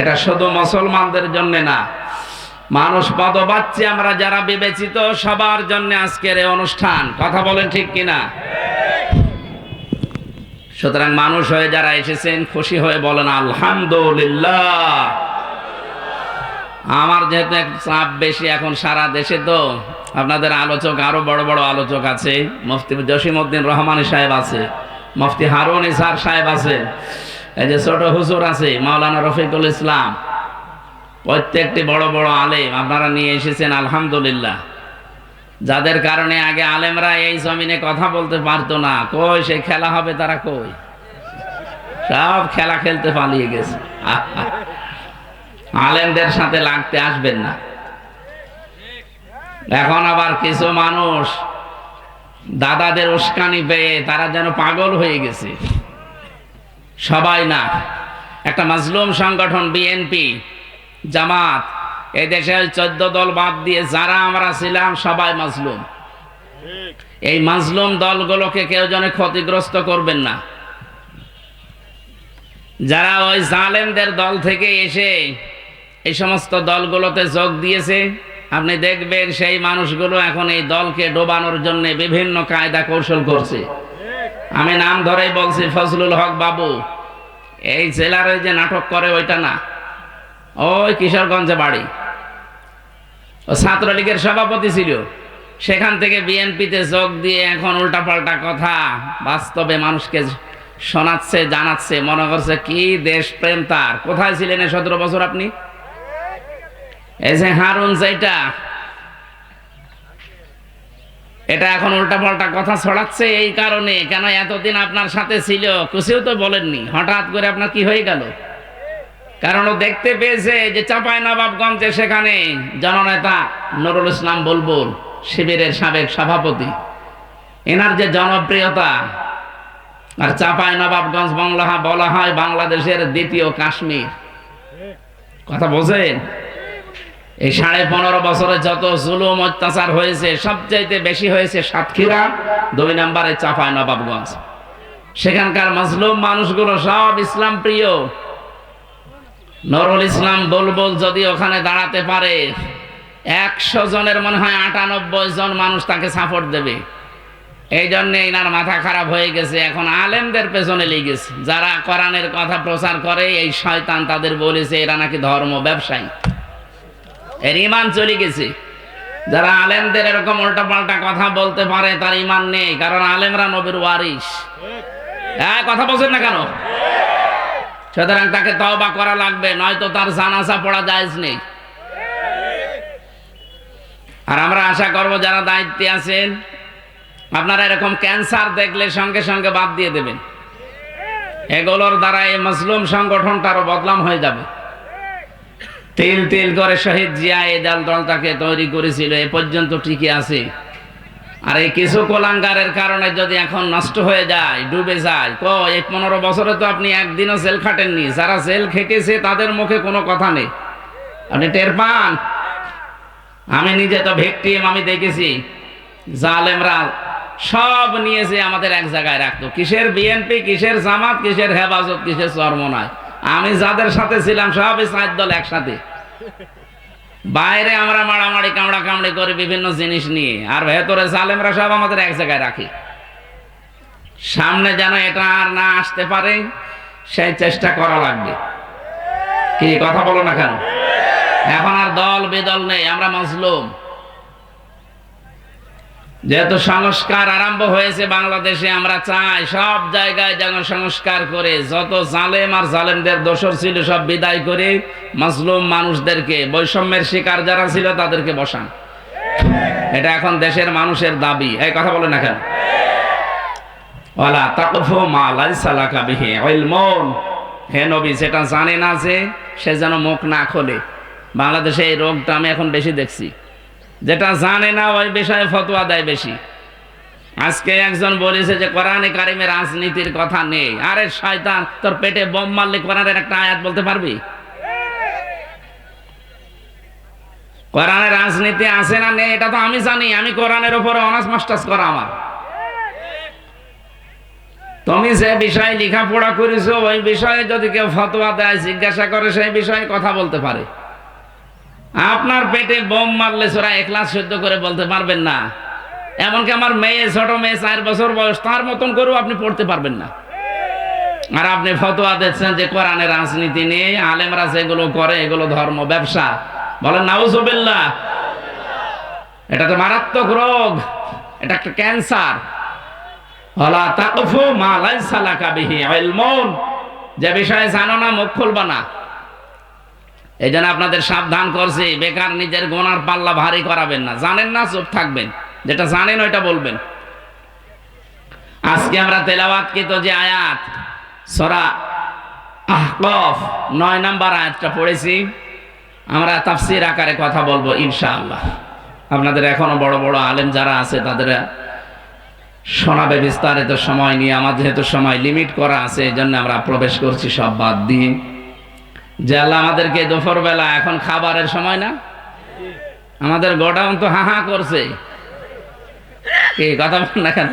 এটা শুধু মুসলমানদের জন্য না, মানুষ পদবাচ্চি আমরা যারা বিবেচিত সবার জন্য আজকের এই অনুষ্ঠান। কথা বলেন ঠিক কিনা? সুতরাং মানুষ হয়ে যারা এসেছেন খুশি হয়ে বলেন আলহামদুলিল্লাহ। আমার যেহেতু চাপ বেশি এখন সারা দেশে, তো আপনাদের আলোচক আরো বড় বড় আলোচক আছে। মুফতি জসিমউদ্দিন রহমানী সাহেব আছে, মুফতি হারুন ইসার সাহেব আছে, এই যে ছোট হুজুর আছে মাওলানা রফিকুল ইসলাম, প্রত্যেকটি বড় বড় আলেম আপনারা নিয়ে এসেছেন আলহামদুলিল্লাহ। যাদের কারণে আগে আলেমরা এই জমিনে কথা বলতে পারতো না, কই সে খেলা হবে তারা কই, সব খেলা খেলতে পালিয়ে গেছে। আলেমদের সাথে লাগতে আসবেন না। এখন আবার কিছু মানুষ দাদাদের উস্কানি পেয়ে তারা যেন পাগল হয়ে গেছে। সবাই না, একটা মাজলুম সংগঠন বিএনপি জামাত, এই দেশে 14 দল বাদ দিয়ে যারা আমরা ছিলাম সবাই মাজলুম। এই মাজলুম দলগুলোকে কেউ যেন ক্ষতিগ্রস্ত করবেন না। যারা ওই জালেমদের দল থেকে এসে এই সমস্ত দলগুলোতে যোগ দিয়েছে, আপনি দেখবেন সেই মানুষগুলো এখন এই দলকে ডোবানোর জন্য বিভিন্ন কায়দা কৌশল করছে। আমি নাম ধরেই বলছি, ফজলুল হক বাবু এই জেলার ওই যে নাটক করে ওইটা না, ওই কিশোরগঞ্জে বাড়ি, ও ছাত্রলীগের সভাপতি ছিল, সেখান থেকে বিএনপিতে যোগ দিয়ে এখন উল্টাপাল্টা কথা বাস্তবে মানুষকে শোনাচ্ছে, জানাচ্ছে, মনে করছে কি দেশপ্রেম তার। কোথায় ছিলেন 17 বছর আপনি? এই যে হারুন, যেটা এটা এখন উল্টাপাল্টা কথা ছড়াচ্ছে এই কারণে। কেন এতদিন আপনার সাথে ছিল, কিছুও তো বলেননি, হঠাৎ করে আপনার কি হয়ে গেল? কারণ ও দেখতে পেয়েছে যে চাঁপাইনবাবগঞ্জে সেখানে জননেতা নুরুল ইসলাম বুলবুল, শিবিরের সাবেক সভাপতি, এনার যে জনপ্রিয়তা, আর চাঁপাইনবাবগঞ্জ বলা হয় বাংলাদেশের দ্বিতীয় কাশ্মীর। কথা বোঝেন? এই 15.5 বছরে যত জুলুম অত্যাচার হয়েছে সবচাইতে বেশি হয়েছে সাতক্ষীরা, 2 নম্বরে চাঁপাইনবাবগঞ্জ। সেখানকার মাজলুম মানুষগুলো সব ইসলাম প্রিয়। নুরুল ইসলাম বুলবুল যদি ওখানে দাঁড়াতে পারে, 100 জনের মনে হয় 98 জন মানুষ তাকে সাপোর্ট দেবে। এই জন্য এনার মাথা খারাপ হয়ে গেছে, এখন আলেমদের পেছনে লেগেছে। যারা কোরআনের কথা প্রচার করে, এই শয়তান তাদের বলেছে এরা নাকি ধর্ম ব্যবসায়ী, এর ঈমান চলে গেছে। যারা আলেমদের এরকম উল্টাপাল্টা কথা বলতে পারে তার ঈমান নেই, কারণ আলেমরা নবীর ওয়ারিস। কথা বলছেন না কেন? সুতরাং তাকে তওবা করা লাগবে, নয়তো তার জানাজা পড়া জায়েজ নেই। আর আমরা আশা করব যারা দায়িত্বে আছেন, আপনারা এরকম ক্যান্সার দেখলে সঙ্গে সঙ্গে বাদ দিয়ে দেবেন। এগুলোর দ্বারা এই মাজলুম সংগঠনটারও বদনাম হয়ে যাবে। তিল তিল করে শহীদ জিয়া এই দলটাকে তৈরি করেছিল, এ পর্যন্ত টিকে আছে। আর এই কিছু কোলাঙ্গারের কারণে যদি এখন নষ্ট হয়ে যায়, ডুবে যায়, এই 15 বছরে তো আপনি একদিনও জেল খাটেননি। যারা জেল খেটেছে তাদের মুখে কোনো কথা নেই, আপনি টের পান। আমি নিজে তো ভিকটিম, আমি দেখেছি। জালেমরা সব নিয়েছে আমাদের এক জায়গায় রাখতো, কিসের বিএনপি, কিসের জামাত, কিসের হেফাজত, কিসের চরমনায়। আমি যাদের সাথে ছিলাম সবই 4 দল একসাথে। বাইরে আমরা মারামারি কামড়া কামড়ি করে বিভিন্ন জিনিস নিয়ে, আর ভেতরে জালেমরা সব আমাদের এক জায়গায় রাখি। সামনে যেন এটা আর না আসতে পারে সেই চেষ্টা করা লাগবে। কি কথা বলো না কেন? এখন আর দল বেদল নেই, আমরা মাজলুম। যেহেতু সংস্কার আরম্ভ হয়েছে বাংলাদেশে, আমরা চাই সব জায়গায় যেন সংস্কার করে যত জালেম আর জালেমদের দোষর ছিল সব বিদায় করে মাজলুম মানুষদেরকে, বৈষম্যের শিকার যারা ছিল তাদেরকে বসান। এটা এখন দেশের মানুষের দাবি। এই কথা বলে না কেন? ওয়ালা তাকফু মা লাইসা লাকা বিহি ইলমুন। হে নবী, যেটা জানে না যে সে যেন মুখ না খোলে। বাংলাদেশে এই রোগটা আমি এখন বেশি দেখছি, যেটা জানে না ওই বিষয়ে ফতোয়া দেয় বেশি। আজকে একজন বলেছে যে কোরআনে কারিমে রাজনীতির কথা নেই। আরে শয়তান, তোর পেটে বোম মারলে কোরআনের একটা আয়াত বলতে পারবি? কোরআনে রাজনীতি আছে না নেই এটা তো আমি জানি, আমি কোরআনের উপরে অনার্স মাস্টার্স করা আমার। তুমি যে বিষয়ে লেখাপড়া করেছো ওই বিষয়ে যদি কেউ ফতোয়া দেয়, জিজ্ঞাসা করে, সেই বিষয়ে কথা বলতে পারে। আপনার পেটে বোম মারলে সোরা এখলাস সহ্য করে বলতে পারবেন না। এমনকি আমার মেয়ে, ছোট মেয়ে 4 বছর বয়স, তার মতন করেও আপনি পড়তে পারবেন না। আর আপনি ফতোয়া দিচ্ছেন যে কোরআনের রাজনীতি নিয়ে আলেমরা যেগুলো করে এগুলো ধর্ম ব্যবসা। বলেন নাউজুবিল্লাহ। এটা তো মারাত্মক রোগ, এটা একটা ক্যান্সার। ওয়ালা তাকফু মা লাইসা লাকা বিহি ইলমুন, যে বিষয়ে জানো না মুখ খুলবা না। এই জন্য আপনাদের সাবধান করছি, বেকার নিজের গোনার পাল্লা ভারী করাবেন না। জানেন না, চুপ থাকবেন, যেটা জানেন ওইটা বলবেন। আজকে আমরা তেলাওয়াতকৃত যে আয়াত সূরা আহকাফ 9 নম্বর আয়াতটা পড়েছি, আমরা তাফসীর আকারে কথা বলবো ইনশাআল্লাহ। আপনাদের এখনো বড় বড় আলেম যারা আছে তাদের শোনাবে বিস্তারিত সময় নিয়ে। আমাদের যেহেতু সময় লিমিট করা আছে, এই জন্য আমরা প্রবেশ করছি সব বাদ দিয়ে। যে আল্লাহ আমাদেরকে দুপুর বেলা, এখন খাবারের সময় না, আমাদের গোডাউন তো হাহা করছে। কি কথা বল না কেন?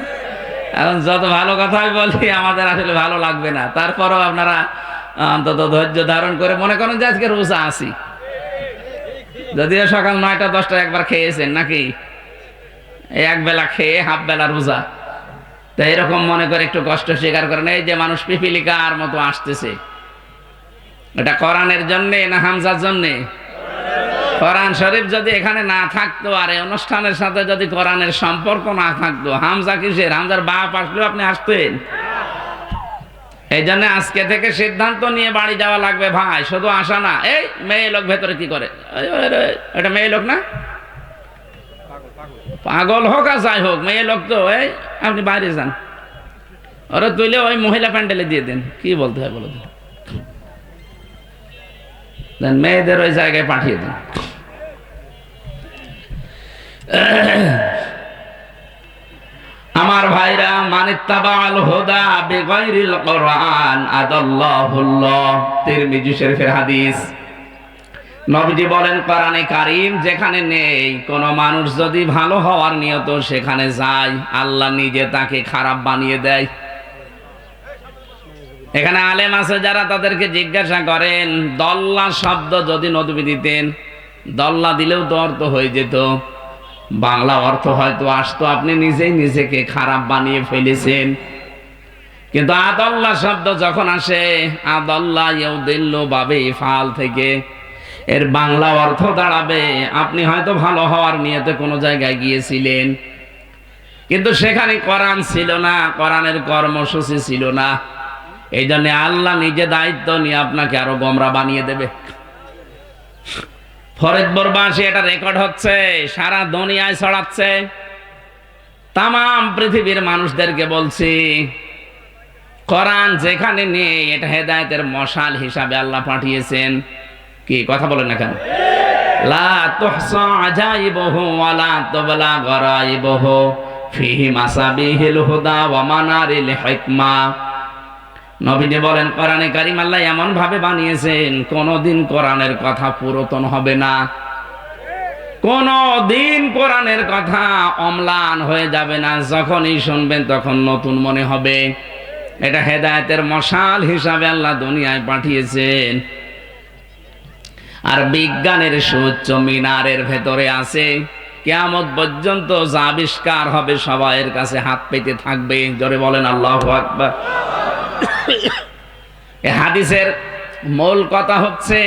এখন যত ভালো কথাই বলি আমাদের আসলে ভালো লাগবে না। তারপরেও আপনারা অন্তত ধৈর্য ধারণ করে মনে করেন যে আজকে রোজা আছি, যদিও সকাল 9টা 10টা একবার খেয়েছেন নাকি, এক বেলা খেয়ে হাফ বেলা রোজা। তো এরকম মনে করে একটু কষ্ট স্বীকার করেন। এই যে মানুষ পিপিলিকার মতো আসতেছে, এটা কোরআনের জন্যে না হামজার জন্যে? কোরআন শরীফ যদি এখানে না থাকতো, আর এই অনুষ্ঠানের সাথে যদি কোরআনের সম্পর্ক না থাকতো, হামজা কিসের? হামজার বাপ আসলেও আপনি আসতেন। এই জন্য আজকে থেকে সিদ্ধান্ত নিয়ে বাড়ি যাওয়া লাগবে ভাই, শুধু আসা না। এই মেয়ে লোক ভেতরে কি করে? এটা মেয়ে লোক না, পাগল হোক আর যাই হোক, মেয়ে লোক তো। এই আপনি বাইরে যান, ওরা তুলে ওই মহিলা প্যান্ডেলে দিয়ে দেন। কি বলতে হয় বলো, মেয়েদের ওই জায়গায় পাঠিয়ে দেন। আমার ভাইরা, মানিত্তাবাল হুদা বিগাইরিল কোরআন আদাল্লাহুল্লাহ, তিরমিজি শরীফের হাদিস। নবীজি বলেন, কোরআনে কারীম যেখানে নেই, কোন মানুষ যদি ভালো হওয়ার নিয়ত সেখানে যায়, আল্লাহ নিজে তাকে খারাপ বানিয়ে দেয়। এখানে আলেম আছে যারা, তাদেরকে জিজ্ঞাসা করেন, দল্লা শব্দ যদি নবী দিতেন, দল্লা দিলেও তো অর্থ হয়ে যেত, বাংলা অর্থ হয়তো আসতো, আপনি নিজেই নিজেকে খারাপ বানিয়ে ফেলেছেন। কিন্তু আদাল্লা শব্দ যখন আসে, আদাল্লা ইউদিল্লু বাবে ফাল থেকে, এর বাংলা অর্থ দাঁড়াবে আপনি হয়তো ভালো হওয়ার নিয়তে কোনো জায়গায় গিয়েছিলেন, কিন্তু সেখানে কোরআন ছিল না, কোরআনের কর্মসূচি ছিল না। এই জন্য আল্লাহ নিজে দায়িত্ব নিয়ে আপনাকে আরো গোমরা বানিয়ে দেবে। ফরিদপুরবাসী, এটা রেকর্ড হচ্ছে, সারা দুনিয়ায় ছড়াচ্ছে। তাম পৃথিবীর মানুষদেরকে বলছি, কোরআন যেখানে নেই, এটা হেদায়েতের মশাল হিসাবে আল্লাহ পাঠিয়েছেন। কি কথা বলেন না কেন? লা তুহসা আজাইবহু ওয়া লা তুবলা গরাইবহু ফিহি মাসাবিহিল হুদা ওয়া মানারিল হিকমা। নবীজি বলেন, কোরআনে কারীম আল্লাহ এমন ভাবে বানিয়েছেন, কোনদিন কোরআনের কথা পুরাতন হবে না, কোনদিন কোরআনের কথা অম্লান হয়ে যাবে না। যখনই শুনবেন তখন নতুন মনে হবে। এটা হেদায়েতের মশাল হিসাবে আল্লাহ দুনিয়ায় পাঠিয়েছেন। আর বিজ্ঞানের সুউচ্চ মিনারের ভেতরে আছে, কিয়ামত পর্যন্ত যা আবিষ্কার হবে সবাইয়ের কাছে হাত পেতে থাকবে। জোরে বলেন আল্লাহু আকবার। এই হাদিসের মূল কথা হচ্ছে,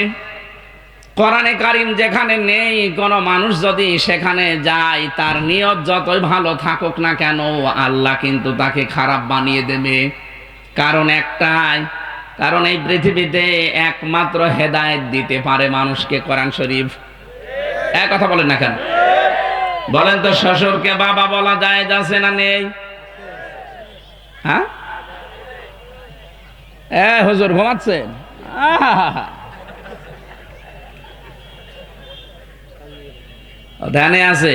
কোরআনে কারীম যেখানে নেই, কোন মানুষ যদি সেখানে যায়, তার নিয়ত যতই ভালো থাকুক না কেন, আল্লাহ কিন্তু তাকে খারাপ বানিয়ে দেবে। কারণ একটাই, কারণ এই পৃথিবীতে একমাত্র হেদায়েত দিতে পারে মানুষকে কোরআন শরীফ। এক কথা বলেন না কেন? বলেন তো, শ্বশুরকে বাবা বলা যায় আছে না নেই? হ্যাঁ, হুজুর ঘুমাচ্ছেন? ধ্যানে আছে?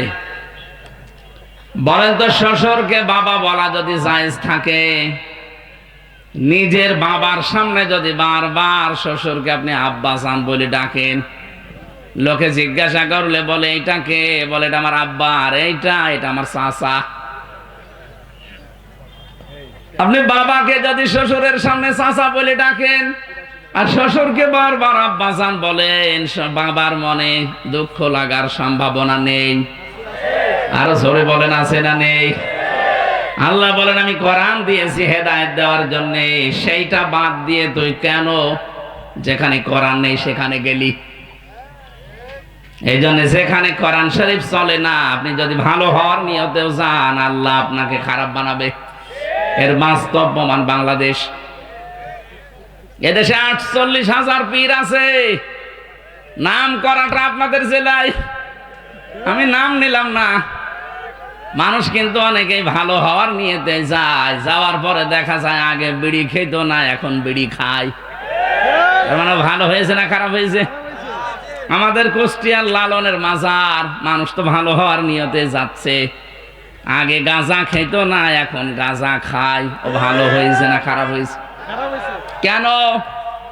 বলেন তো, শ্বশুরকে বাবা বলা যদি জায়েজ থাকে, নিজের বাবার সামনে যদি বারবার শ্বশুরকে আপনি আব্বা জান বলে ডাকেন, লোকে জিজ্ঞাসা করলে বলে এইটা কে? বলে এটা আমার আব্বা। আর এটা আমার চাচা। আপনি বাবাকে যদি শ্বশুরের সামনে চাচা বলে ডাকেন আর শ্বশুরকে বারবার আব্বাজান বলেন, বাবার মনে দুঃখ লাগার সম্ভাবনা নেই? আরো জোরে বলেন, আছে না নেই? আল্লাহ বলেন আমি কোরআন দিয়েছি হেদায়েত দেওয়ার জন্য, সেইটা বাদ দিয়ে তুই কেন যেখানে কোরআন নেই সেখানে গেলি? এই জন্য যেখানে কোরআন শরীফ চলে না, আপনি যদি ভালো হওয়ার নিয়তেও যান, আল্লাহ আপনাকে খারাপ বানাবে। এর বাস্তব প্রমাণ বাংলাদেশ। এদেশে 48,000 পীর আছে, নাম করাটা আপনাদের জেলায়, আমি নাম নিলাম না। মানুষ কিন্তু অনেকেই ভালো হওয়ার নিয়তে যায়, যাওয়ার পরে দেখা যায় আগে বিড়ি খেত না, এখন বিড়ি খায়। মানে ভালো হয়েছে না খারাপ হয়েছে? আমাদের কুষ্টিয়ার লালনের মাজার, মানুষ তো ভালো হওয়ার নিয়তে যাচ্ছে, আগে গাঁজা খেত না, এখন গাঁজা খায়। ও ভালো হয়েছে না খারাপ হয়েছে? কেন?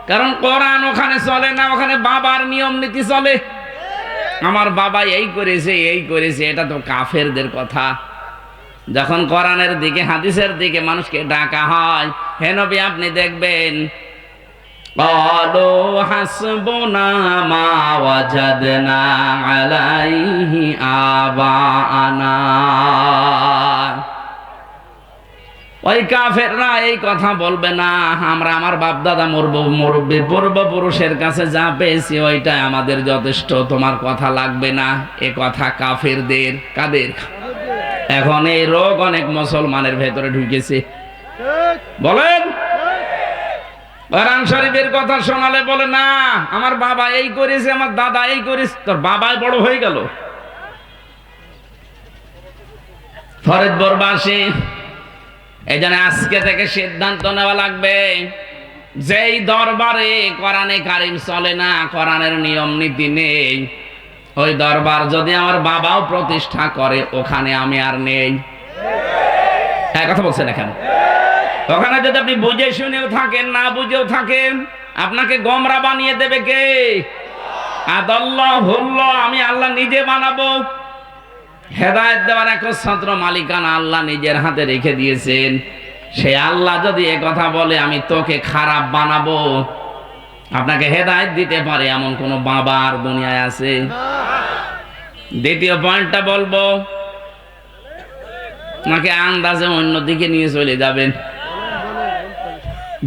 কারণ কোরআন ওখানে চলে না, ওখানে বাবার নিয়ম নীতি চলে। আমার বাবা এই করেছে এই করেছে, এটা তো কাফেরদের কথা। যখন কোরআনের দিকে হাদিসের দিকে মানুষকে ডাকা হয়, হে নবী আপনি দেখবেন قالوا حسبنا ما وجدنا عليه آباءنا। ওই কাফেররা এই কথা বলবে না, আমরা আমার বাপ দাদা মুরব্বী পূর্বপুরুষের কাছে যা পেয়েছি ওইটাই আমাদের যথেষ্ট, তোমার কথা লাগবে না। এ কথা কাফেরদের। কাদের? এখন এই রোগ অনেক মুসলমানের ভেতরে ঢুকেছে। বলেন, কোরআন শরীফের কথা শোনালে বলে না আমার বাবা এই করেছে, আমার দাদা এই করেছে। তোর বাবাই বড় হয়ে গেল। ফরিদপুরবাসী, এই জন্য আজকে থেকে সিদ্ধান্ত নেওয়া লাগবে, যেই দরবারে কোরআনে কারিম চলে না, কোরআনের নিয়ম নীতি নেই, ওই দরবার যদি আমার বাবাও প্রতিষ্ঠা করে, ওখানে আমি আর নেই। হ্যাঁ, কথা বলছেন এখানে? ওখানে যদি আপনি বুঝে শুনেও থাকেন, না বুঝেও থাকেন, আপনাকে গোমরা বানিয়ে দেবে কে? আদাল্লাহুল্লাহ, আমি আল্লাহ নিজে বানাবো। হেদায়েত দেওয়ার একচ্ছত্র মালিকানা আল্লাহ নিজের হাতে রেখে দিয়েছেন। সে আল্লাহ যদি এ কথা বলে আমি তোকে খারাপ বানাবো, আপনাকে হেদায়েত দিতে পারে এমন কোন বাবার দুনিয়ায় আছে? দ্বিতীয় পয়েন্টটা বলবো, নাকি আন্দাজে অন্যদিকে নিয়ে চলে যাবেন?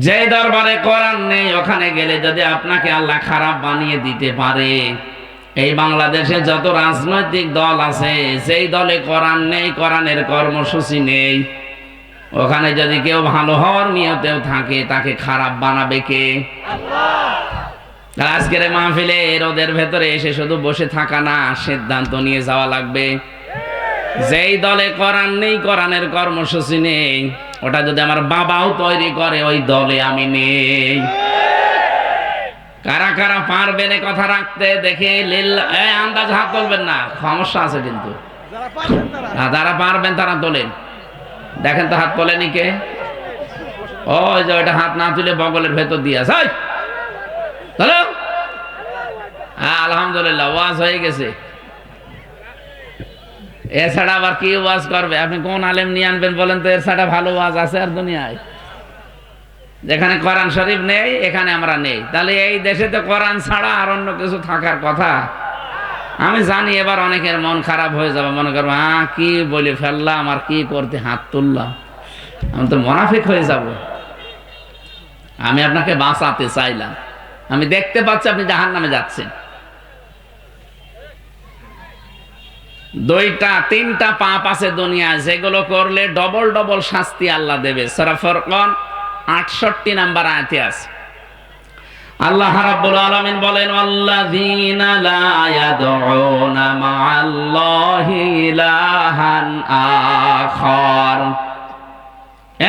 যে দরবারে কোরআন নেই, ওখানে গেলে যদি আপনাকে আল্লাহ খারাপ বানিয়ে দিতে পারে, এই বাংলাদেশে যত রাজনৈতিক দল আছে, যেই দলে কোরআন নেই, কোরআনের কর্মসূচি নেই, ওখানে যদি কেউ ভালো হওয়ার নিয়তেও থাকে, তাকে খারাপ বানাবে কে? আজকের মাহফিলে রোদের ভেতরে এসে শুধু বসে থাকা না, সিদ্ধান্ত নিয়ে যাওয়া লাগবে। যেই দলে কোরআন নেই, কোরআনের কর্মসূচি নেই, ওটা যদি আমার বাবাও তৈরি করে, ওই দলে আমি নেই। কারা কারা পারবেন কথা রাখতে? দেখে আন্দাজ হাত তুলবেন না, সমস্যা আছে কিন্তু। যারা পারবেন তারা তোলেন। দেখেন তো হাত তোলেনি কে? ওই যে ওইটা হাত না তুলে বগলের ভেতর দিয়ে আছে। আলহামদুলিল্লাহ, ওয়াজ হয়ে গেছে। এছাড়া আবার কি ওয়াজ করবে? আপনি কোন আলেম নিয়ে আনবেন বলেন তো? এর ছাড়া ভালো ওয়াজ আছে আর দুনিয়ায়? যেখানে কোরআন শরীফ নেই, এখানে আমরা নেই। তাহলে এই দেশে তো কোরআন ছাড়া আর অন্য কিছু থাকার কথা। আমি জানি এবার অনেকের মন খারাপ হয়ে যাবে, মনে করবো কি বলে ফেললাম, আর কি করতে হাত তুললাম, আমি তো মুনাফিক হয়ে যাব। আমি আপনাকে বাঁচাতে চাইলাম। আমি দেখতে পাচ্ছি আপনি জাহান্নামে যাচ্ছেন। দুইটা তিনটা পাপ আছে দুনিয়ায়, যেগুলো করলে ডবল ডবল শাস্তি আল্লাহ দেবে। সূরা ফুরকান 68 নম্বর আয়াতে আছে। আল্লাহ রাব্বুল আলামিন বলেন, ওয়াল্লাযীনা লা ইয়াদউনা মা'আল্লাহি ইলাহান আখার।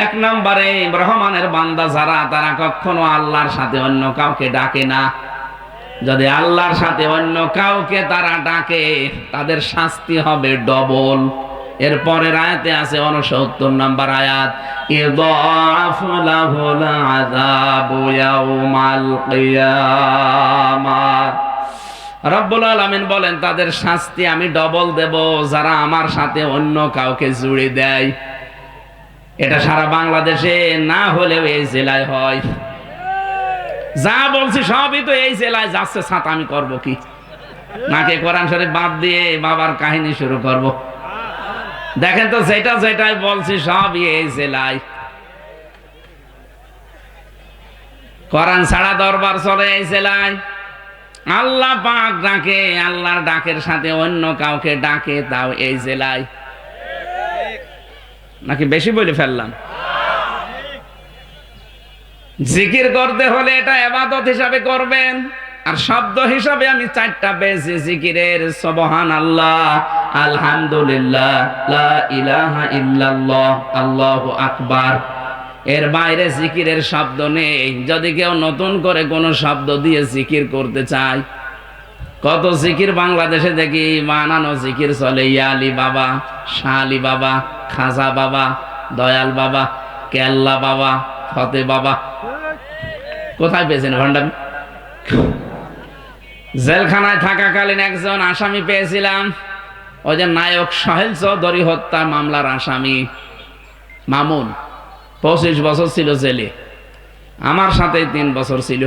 এক নম্বরে রহমানের বান্দা যারা, তারা কখনো আল্লাহর সাথে অন্য কাউকে ডাকে না। যদি আল্লাহর সাথে অন্য কাউকে তারা ডাকে, তাদের শাস্তি হবে ডবল। এরপরের আয়াতে আছে 69 নম্বর আয়াত, ইযাফু লাহুল আযাবু ইয়াউমাল কিয়ামাহ। রব্বুল আলামিন বলেন, তাদের শাস্তি আমি ডবল দেব যারা আমার সাথে অন্য কাউকে জুড়ে দেয়। এটা সারা বাংলাদেশে না হলেও এই জেলায় হয়। যা বলছি সবই তো এই জেলায় যাচ্ছে, ছাতা আমি করবো কি? নাকি কোরআন শরীফ বাদ দিয়ে বাবার কাহিনী শুরু করব? দেখেন তো, যেটাই বলছি সবই এই জেলায়। কোরআন ছাড়া দরবার চলে এই জেলায়। আল্লাহ পাক ডাকে, আল্লাহর ডাকের সাথে অন্য কাউকে ডাকে, তাও এই জেলায়। নাকি বেশি বলে ফেললাম? জিকির করতে হলে এটা ইবাদত হিসাবে করবেন। আর শব্দ হিসাবে আমি 4টা পেয়েছি জিকিরের: সুবহানাল্লাহ, আলহামদুলিল্লাহ, লা ইলাহা ইল্লাল্লাহ, আল্লাহু আকবার। এর বাইরে জিকিরের শব্দ নেই। যদি কেউ নতুন করে কোনো শব্দ দিয়ে জিকির করতে চায়, কত জিকির বাংলাদেশে দেখি বানানো জিকির চলে। ইয়া আলী বাবা, শাহ আলী বাবা, খাজা বাবা, দয়াল বাবা, কেল্লা বাবা, ফতে বাবা। কোথায় পেয়েছেন ভণ্ডামি? জেলখানায় থাকাকালীন একজন আসামি পেয়েছিলাম, ওই যে নায়ক সোহেল চৌধুরী হত্যা মামলার আসামি মামুন। 25 বছর ছিল জেলে, আমার সাথে 3 বছর ছিল।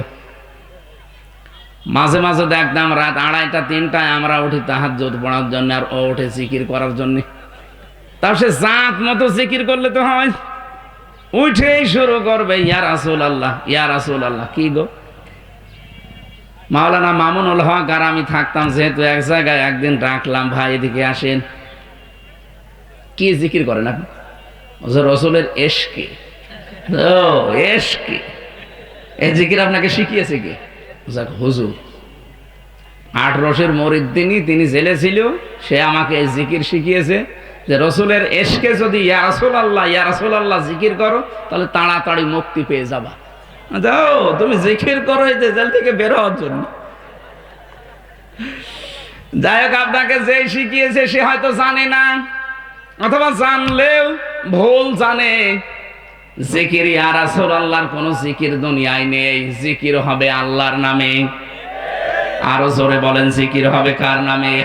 মাঝে মাঝে দেখতাম রাত 2:30 3টায় আমরা উঠি তাহাজ্জুদ পড়ার জন্য, আর ও উঠে জিকির করার জন্য। তার সে জাত মতো জিকির করলে তো হয়, উঠেই শুরু করবে ইয়া রাসূলুল্লাহ, ইয়া রাসূলুল্লাহ। কি গো, মাওলানা মামুনুল হক আর আমি থাকতাম যেহেতু এক জায়গায়, একদিন ডাকলাম, ভাই এদিকে আসেন। কি জিকির করেন আপনি? রসুলের এশকে। ও এশকে, এই জিকির আপনাকে শিখিয়েছে কে? হুজুর। 8 রসের মরিদ তিনি জেলে ছিল, সে আমাকে এই জিকির শিখিয়েছে যে রসুলের এশকে যদি ইয়া রাসূলুল্লাহ, ইয়া রাসূলুল্লাহ জিকির করো, তাহলে তাড়াতাড়ি মুক্তি পেয়ে যাবা। যাও তুমি জিকির করো এই যে জেল থেকে বের হওয়ার জন্য। যাই হোক, আপনাকে যে শিখিয়েছে সে হয়তো জানে না, অথবা জানলেও ভুল জানে। জিকির ইয়া রাসূলুল্লাহর কোন জিকির দুনিয়ায় নেই। জিকির হবে আল্লাহর নামে। আরো জোরে বলেন, জিকির হবে কার নামে?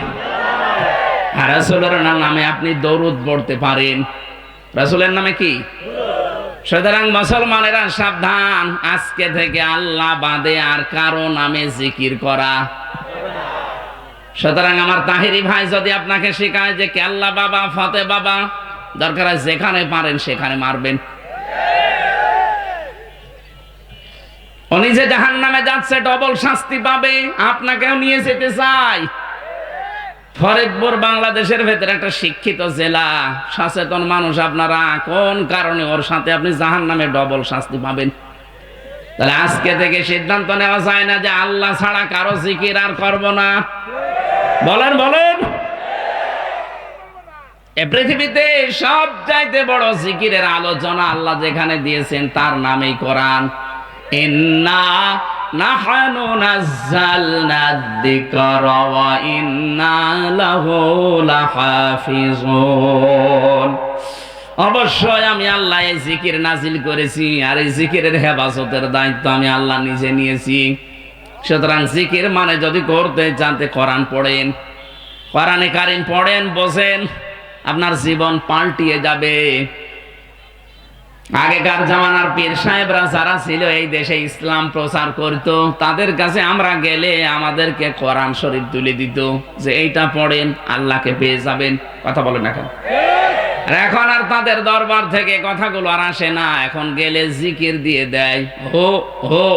আর রাসূলের নামে আপনি দরুদ পড়তে পারেন। রাসূলের নামে কি? সুতরাং মুসলমানেরা সাবধান, আজকে থেকে আল্লাহ বাদে আর কারো নামে জিকির করা। সুতরাং আমার তাহিরি ভাই যদি আপনাকে শেখায় যে কেল্লা বাবা, ফতে বাবা, দরকার হয় যেখানে পারেন সেখানে মারবেন। উনি যে জাহান্নামে যাচ্ছে, ডবল শাস্তি পাবে, আপনাকেও নিয়ে যেতে চাই। ফরিদপুর বাংলাদেশের ভেতরে একটা শিক্ষিত জেলা, সচেতন মানুষ আপনারা, কোন কারণে ওর সাথে আপনি জাহান্নামে ডবল শাস্তি পাবেন? তাহলে আজকে থেকে সিদ্ধান্ত নেওয়া যায় না যে আল্লাহ ছাড়া কারো জিকির আর করব না। বলেন বলেন। এ পৃথিবীতে সব চাইতে বড় জিকিরের আলোচনা আল্লাহ যেখানে দিয়েছেন তার নামেই কোরআন। ইন্না নাহনু নাযালনা যিকরা ওয়া ইন্না লাহু লাহাফিজুন। অবশ্যই আমি আল্লাহ এই জিকির নাজিল করেছি, আর এই জিকিরের হেফাজতের দায়িত্ব আমি আল্লাহ নিজে নিয়েছি। সুতরাং জিকির মানে যদি করতে চান কোরআন পড়েন, কোরআনে কারিম পড়েন, বোঝেন, আপনার জীবন পাল্টিয়ে যাবে। আগেকার জামানার পীর সাহেবরা যারা ছিল এই দেশে ইসলাম প্রচার করত, তাদের কাছে আমরা গেলে আমাদেরকে কোরআন শরীফ তুলে দিত যে এইটা পড়েন, আল্লাহকে পেয়ে যাবেন। কথা বলেন এখন। এখন আর তাদের দরবার থেকে কথাগুলো আর আসে না, এখন গেলে জিকির দিয়ে দেয়, হো হো।